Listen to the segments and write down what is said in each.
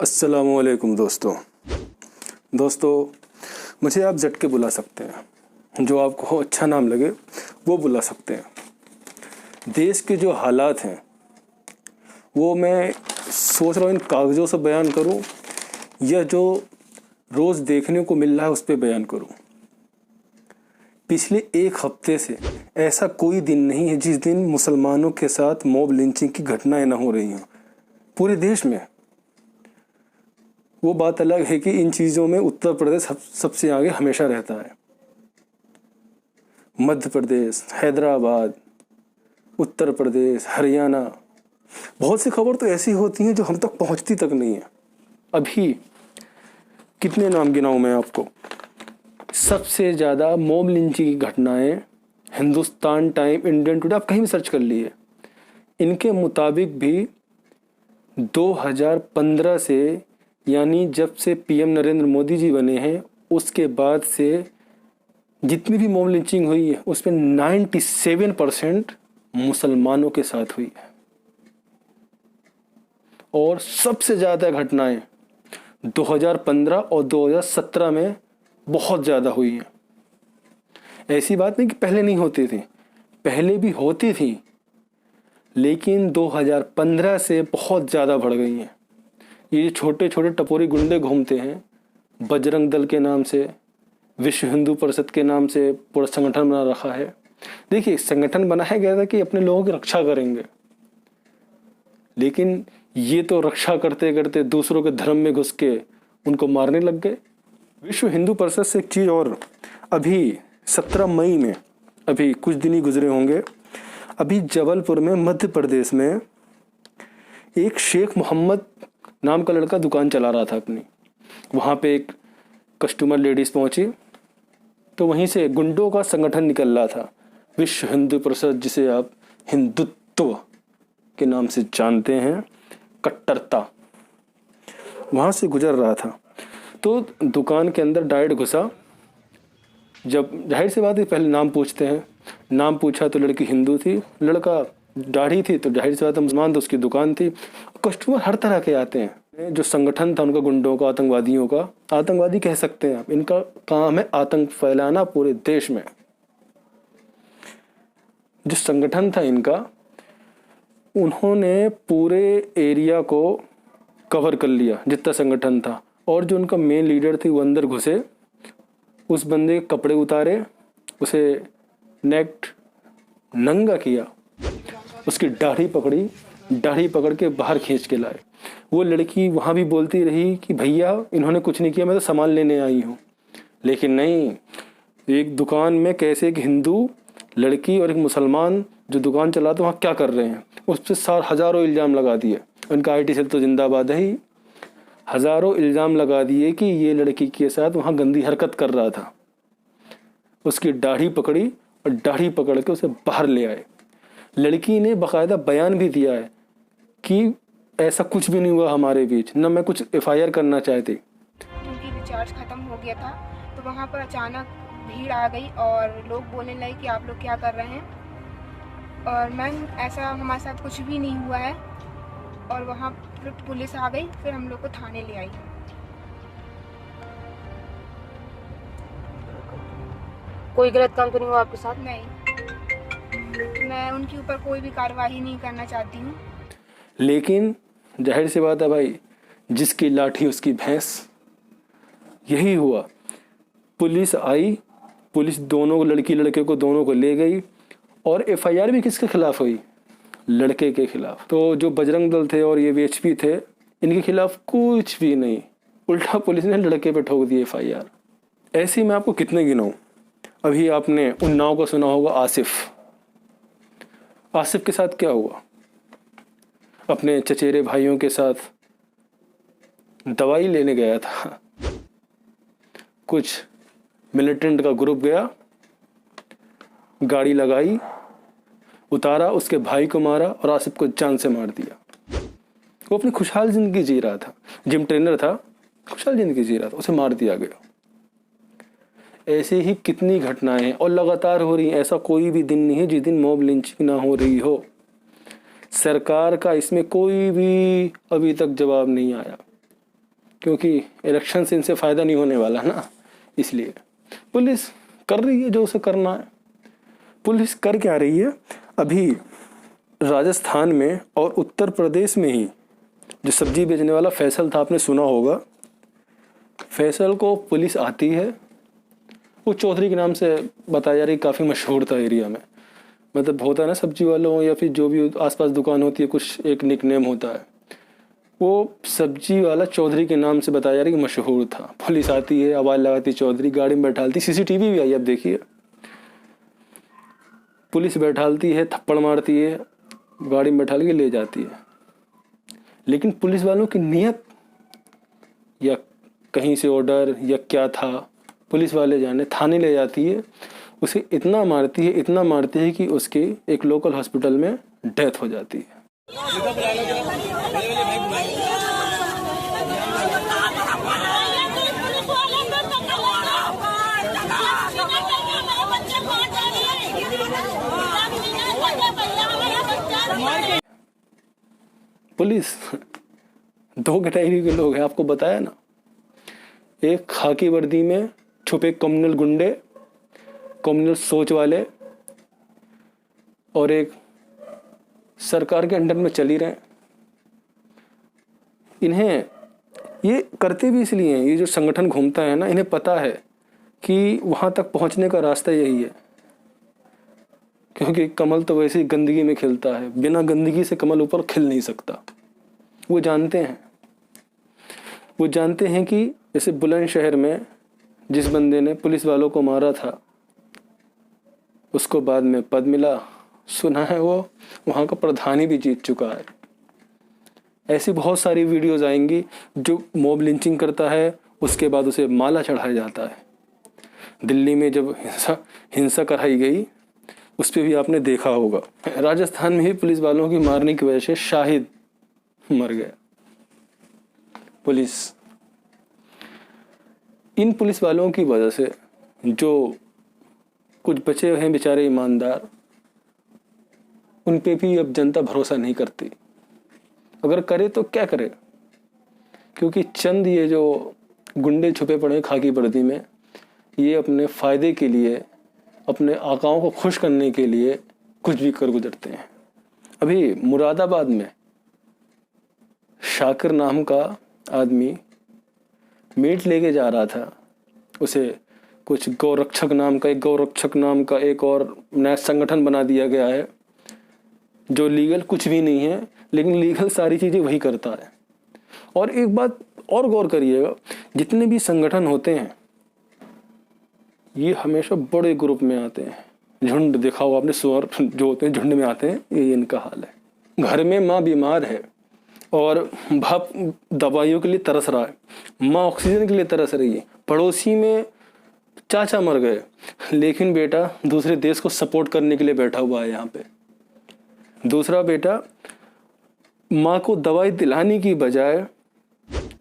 अस्सलामुअलैकुम दोस्तों मुझे आप झटके बुला सकते हैं, जो आपको अच्छा नाम लगे वो बुला सकते हैं। देश के जो हालात हैं वो मैं सोच रहा हूँ इन कागज़ों से बयान करूँ या जो रोज़ देखने को मिल रहा है उस पर बयान करूँ। पिछले एक हफ्ते से ऐसा कोई दिन नहीं है जिस दिन मुसलमानों के साथ मॉब लिंचिंग की घटनाएं ना हो रही हों पूरे देश में। वो बात अलग है कि इन चीज़ों में उत्तर प्रदेश सबसे आगे हमेशा रहता है। मध्य प्रदेश, हैदराबाद, उत्तर प्रदेश, हरियाणा, बहुत सी खबर तो ऐसी होती हैं जो हम तक पहुंचती तक नहीं है। अभी कितने नाम गिनाऊं मैं आपको। सबसे ज़्यादा मॉब लिंचिंग की घटनाएं हिंदुस्तान टाइम, इंडियन टुडे, आप कहीं भी सर्च कर लिए, इनके मुताबिक भी 2015 से, यानी जब से पीएम नरेंद्र मोदी जी बने हैं उसके बाद से जितनी भी मॉब लिंचिंग हुई है उसमें 97% मुसलमानों के साथ हुई है। और सबसे ज़्यादा घटनाएं 2015 और 2017 में बहुत ज़्यादा हुई हैं। ऐसी बात नहीं कि पहले नहीं होती थी, पहले भी होती थी, लेकिन 2015 से बहुत ज़्यादा बढ़ गई हैं। ये छोटे छोटे टपोरी गुंडे घूमते हैं, बजरंग दल के नाम से, विश्व हिंदू परिषद के नाम से पूरा संगठन बना रखा है। देखिए, संगठन बनाया गया था कि अपने लोगों की रक्षा करेंगे, लेकिन ये तो रक्षा करते करते दूसरों के धर्म में घुस के उनको मारने लग गए। विश्व हिंदू परिषद से एक चीज़ और, अभी 17 मई में, अभी कुछ दिन ही गुजरे होंगे, अभी जबलपुर में मध्य प्रदेश में एक शेख मोहम्मद नाम का लड़का दुकान चला रहा था अपनी। वहाँ पे एक कस्टमर लेडीज़ पहुँची तो वहीं से गुंडों का संगठन निकल रहा था, विश्व हिंदू परिषद, जिसे आप हिंदुत्व के नाम से जानते हैं, कट्टरता, वहाँ से गुजर रहा था। तो दुकान के अंदर डायरेक्ट घुसा। जब जाहिर सी बात है पहले नाम पूछते हैं, नाम पूछा तो लड़की हिंदू थी, लड़का दाढ़ी थी, तो जाहिर सी बात है मुसलमान, तो उसकी दुकान थी। कस्टमर हर तरह के आते हैं। जो संगठन था उनका, गुंडों का, आतंकवादियों का, आतंकवादी कह सकते हैं आप, इनका काम है आतंक फैलाना पूरे देश में। जो संगठन था इनका, उन्होंने पूरे एरिया को कवर कर लिया जितना संगठन था। और जो उनका मेन लीडर थी वो अंदर घुसे, उस बंदे के कपड़े उतारे, उसे नेक्ट नंगा किया, उसकी दाढ़ी पकड़ी, दाढ़ी पकड़ के बाहर खींच के लाए। वो लड़की वहाँ भी बोलती रही कि भैया इन्होंने कुछ नहीं किया, मैं तो सामान लेने आई हूँ। लेकिन नहीं, एक दुकान में कैसे एक हिंदू लड़की और एक मुसलमान जो दुकान चलाते वहाँ क्या कर रहे हैं, उस पर हज़ारों इल्ज़ाम लगा दिए। उनका आईटी सेल तो जिंदाबाद है ही। हज़ारों इल्ज़ाम लगा दिए कि ये लड़की के साथ वहाँ गंदी हरकत कर रहा था। उसकी दाढ़ी पकड़ी और दाढ़ी पकड़ के उसे बाहर ले आए। लड़की ने बाकायदा बयान भी दिया है कि ऐसा कुछ भी नहीं हुआ हमारे बीच, न मैं कुछ एफआईआर करना चाहती। क्योंकि रिचार्ज ख़त्म हो गया था तो वहाँ पर अचानक भीड़ आ गई और लोग बोलने लगे कि आप लोग क्या कर रहे हैं। और मैम, ऐसा हमारे साथ कुछ भी नहीं हुआ है। और वहाँ फिर पुलिस आ गई, फिर हम लोग को थाने ले आई। कोई गलत काम तो नहीं हुआ आपके साथ? नहीं, मैं उनके ऊपर कोई भी कार्रवाई नहीं करना चाहती हूँ। लेकिन जाहिर सी बात है भाई, जिसकी लाठी उसकी भैंस, यही हुआ। पुलिस आई, पुलिस दोनों लड़की लड़के को दोनों को ले गई। और एफआईआर भी किसके खिलाफ हुई? लड़के के खिलाफ। तो जो बजरंग दल थे और ये वीएचपी थे, इनके खिलाफ कुछ भी नहीं, उल्टा पुलिस ने लड़के पे ठोक दी एफआईआर। ऐसे मैं आपको कितने गिनाऊं। अभी आपने उन्नाव का सुना होगा, आसिफ के साथ क्या हुआ? अपने चचेरे भाइयों के साथ दवाई लेने गया था, कुछ मिलिटेंट का ग्रुप गया, गाड़ी लगाई, उतारा, उसके भाई को मारा और आसिफ को जान से मार दिया। वो अपनी खुशहाल जिंदगी जी रहा था, जिम ट्रेनर था, खुशहाल जिंदगी जी रहा था, उसे मार दिया गया। ऐसे ही कितनी घटनाएं हैं और लगातार हो रही हैं। ऐसा कोई भी दिन नहीं है जिस दिन मॉब लिंचिंग ना हो रही हो। सरकार का इसमें कोई भी अभी तक जवाब नहीं आया। क्योंकि इलेक्शन से इनसे फ़ायदा नहीं होने वाला ना, इसलिए पुलिस कर रही है जो उसे करना है। पुलिस कर क्या रही है, अभी राजस्थान में और उत्तर प्रदेश में ही जो सब्जी बेचने वाला फैसल था, आपने सुना होगा, फैसल को पुलिस आती है, वो चौधरी के नाम से बताया जा रही, काफ़ी मशहूर था एरिया में, मतलब होता है ना सब्जी वालों या फिर जो भी आसपास दुकान होती है कुछ एक निक नेम होता है, वो सब्जी वाला चौधरी के नाम से बताया जा रहा है कि मशहूर था। पुलिस आती है, आवाज़ लगाती, चौधरी गाड़ी में बैठालती, सीसीटीवी भी आई, अब देखिए, पुलिस बैठालती है, थप्पड़ मारती है, गाड़ी में बैठाल के ले जाती है। लेकिन पुलिस वालों की नीयत या कहीं से ऑर्डर या क्या था, पुलिस वाले जाने, थाने ले जाती है, उसे इतना मारती है कि उसके एक लोकल हॉस्पिटल में डेथ हो जाती है। पुलिस दो कैटेगरी के लोग हैं, आपको बताया ना, एक खाकी वर्दी में छुपे कम्युनल गुंडे, कम्युनल सोच वाले, और एक सरकार के अंडर में चली रहे। इन्हें ये करते भी इसलिए हैं, ये जो संगठन घूमता है ना, इन्हें पता है कि वहाँ तक पहुँचने का रास्ता यही है, क्योंकि कमल तो वैसे ही गंदगी में खिलता है, बिना गंदगी से कमल ऊपर खिल नहीं सकता। वो जानते हैं कि जैसे बुलंदशहर में जिस बंदे ने पुलिस वालों को मारा था, उसको बाद में पद मिला, सुना है वो वहाँ का प्रधानी भी जीत चुका है। ऐसी बहुत सारी वीडियोस आएंगी, जो मॉब लिंचिंग करता है, उसके बाद उसे माला चढ़ाया जाता है। दिल्ली में जब हिंसा कराई गई, उस पर भी आपने देखा होगा। राजस्थान में ही पुलिस वालों की मारने की वजह से शाहिद मर गया। इन पुलिस वालों की वजह से जो कुछ बचे हैं बेचारे ईमानदार, उन पे भी अब जनता भरोसा नहीं करती। अगर करे तो क्या करे, क्योंकि चंद ये जो गुंडे छुपे पड़े खाकी वर्दी में, ये अपने फ़ायदे के लिए, अपने आकाओं को खुश करने के लिए कुछ भी कर गुजरते हैं। अभी मुरादाबाद में शाकिर नाम का आदमी मीट लेके जा रहा था, उसे कुछ गौरक्षक नाम का एक और नया संगठन बना दिया गया है, जो लीगल कुछ भी नहीं है, लेकिन लीगल सारी चीज़ें वही करता है। और एक बात और गौर करिएगा, जितने भी संगठन होते हैं ये हमेशा बड़े ग्रुप में आते हैं, झुंड देखा हो आपने, सुअर जो होते हैं झुंड में आते हैं, ये इनका हाल है। घर में माँ बीमार है और बाप दवाइयों के लिए तरस रहा है, माँ ऑक्सीजन के लिए तरस रही है, पड़ोसी में चाचा मर गए, लेकिन बेटा दूसरे देश को सपोर्ट करने के लिए बैठा हुआ है यहाँ पे। दूसरा बेटा माँ को दवाई दिलाने की बजाय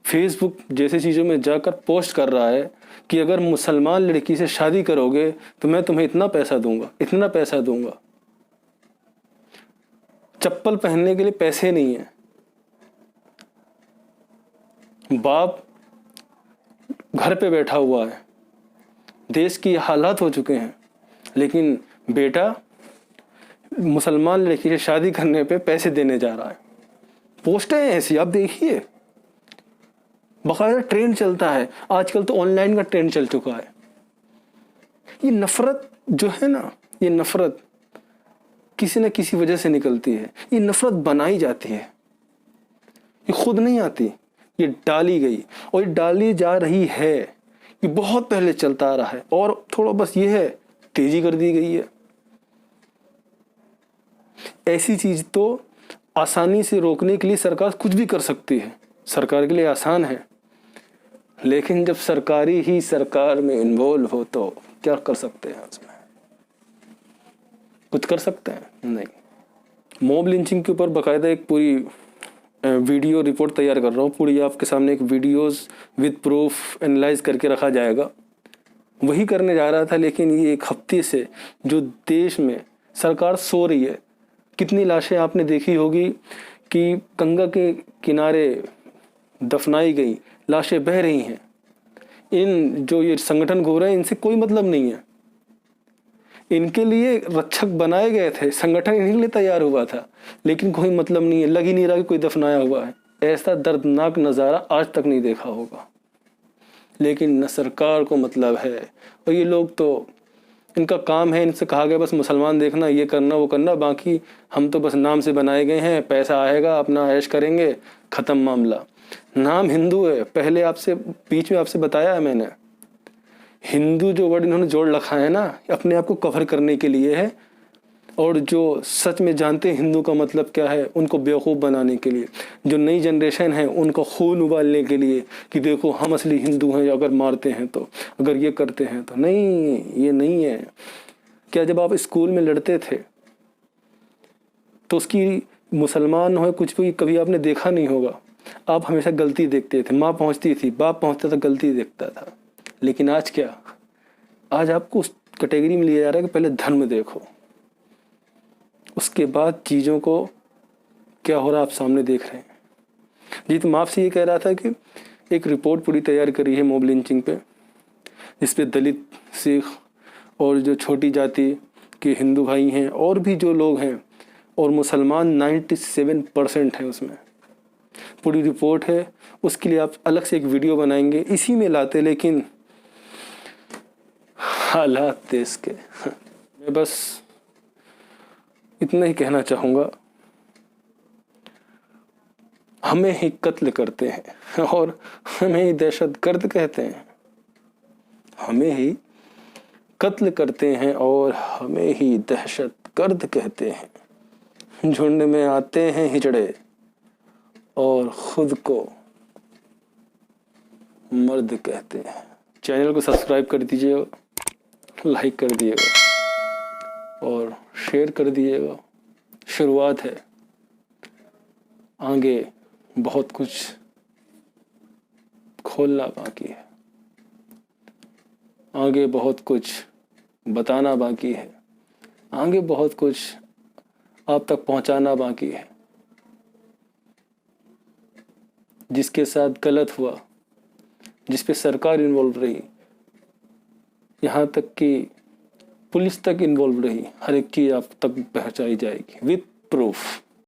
फेसबुक जैसी चीज़ों में जाकर पोस्ट कर रहा है कि अगर मुसलमान लड़की से शादी करोगे तो मैं तुम्हें इतना पैसा दूंगा। चप्पल पहनने के लिए पैसे नहीं है, बाप घर पे बैठा हुआ है, देश की हालात हो चुके हैं, लेकिन बेटा मुसलमान लड़की से शादी करने पे पैसे देने जा रहा है। पोस्टें ऐसी आप देखिए, बाकायदा ट्रेंड चलता है। आजकल तो ऑनलाइन का ट्रेंड चल चुका है। ये नफरत जो है ना, ये नफरत किसी न किसी वजह से निकलती है। ये नफरत बनाई जाती है, ये खुद नहीं आती, ये डाली गई और ये डाली जा रही है। ये बहुत पहले चलता आ रहा है और थोड़ा बस ये है तेजी कर दी गई है। ऐसी चीज तो आसानी से रोकने के लिए सरकार कुछ भी कर सकती है, सरकार के लिए आसान है, लेकिन जब सरकारी ही सरकार में इन्वॉल्व हो तो क्या कर सकते हैं? उसमें कुछ कर सकते हैं? नहीं। मॉब लिंचिंग के ऊपर बाकायदा एक पूरी वीडियो रिपोर्ट तैयार कर रहा हूँ, पूरी आपके सामने एक वीडियोस विद प्रूफ एनालाइज करके रखा जाएगा। वही करने जा रहा था, लेकिन ये एक हफ्ते से जो देश में सरकार सो रही है। कितनी लाशें आपने देखी होगी कि गंगा के किनारे दफनाई गई, लाशें बह रही हैं। इन जो ये संगठन घूम रहे हैं इनसे कोई मतलब नहीं है। इनके लिए रक्षक बनाए गए थे, संगठन इन्हीं के लिए तैयार हुआ था, लेकिन कोई मतलब नहीं है, लग ही नहीं रहा कि कोई दफनाया हुआ है। ऐसा दर्दनाक नज़ारा आज तक नहीं देखा होगा। लेकिन न सरकार को मतलब है, और ये लोग तो इनका काम है, इनसे कहा गया बस मुसलमान देखना, ये करना वो करना, बाकी हम तो बस नाम से बनाए गए हैं, पैसा आएगा अपना ऐश करेंगे, ख़त्म मामला। नाम हिंदू है, पहले आपसे बीच में आपसे बताया है मैंने, हिंदू जो वर्ड इन्होंने जोड़ रखा है ना, अपने आप को कवर करने के लिए है, और जो सच में जानते हैं हिंदू का मतलब क्या है उनको बेवकूफ़ बनाने के लिए, जो नई जनरेशन है उनको खून उबालने के लिए कि देखो हम असली हिंदू हैं, अगर मारते हैं तो, अगर ये करते हैं तो। नहीं, ये नहीं है। क्या जब आप स्कूल में लड़ते थे तो उसकी मुसलमान हो कुछ भी कभी आपने देखा नहीं होगा, आप हमेशा गलती देखते थे। माँ पहुँचती थी, बाप पहुँचता था, गलती देखता था। लेकिन आज क्या, आज आपको उस कैटेगरी में लिया जा रहा है कि पहले धर्म देखो, उसके बाद चीज़ों को क्या हो रहा आप सामने देख रहे हैं। जीत माफ से ये कह रहा था कि एक रिपोर्ट पूरी तैयार करी है मॉब लिंचिंग पे, जिस पे दलित, सिख और जो छोटी जाति के हिंदू भाई हैं और भी जो लोग हैं और मुसलमान 97% हैं उसमें। पूरी रिपोर्ट है, उसके लिए आप अलग से एक वीडियो बनाएंगे, इसी में लाते, लेकिन हालात देश के। मैं बस इतना ही कहना चाहूँगा, हमें ही कत्ल करते हैं और हमें ही दहशतगर्द कहते हैं, हमें ही कत्ल करते हैं और हमें ही दहशतगर्द कहते हैं। झुंड में आते हैं हिजड़े और खुद को मर्द कहते हैं। चैनल को सब्सक्राइब कर दीजिएगा, लाइक कर दिएगा और शेयर कर दिएगा। शुरुआत है, आगे बहुत कुछ खोलना बाकी है, आगे बहुत कुछ बताना बाकी है, आगे बहुत कुछ आप तक पहुंचाना बाकी है। जिसके साथ गलत हुआ, जिस पे सरकार इन्वॉल्व रही, यहाँ तक कि पुलिस तक इन्वॉल्व रही, हर एक चीज़ आप तक पहुँचाई जाएगी विद प्रूफ।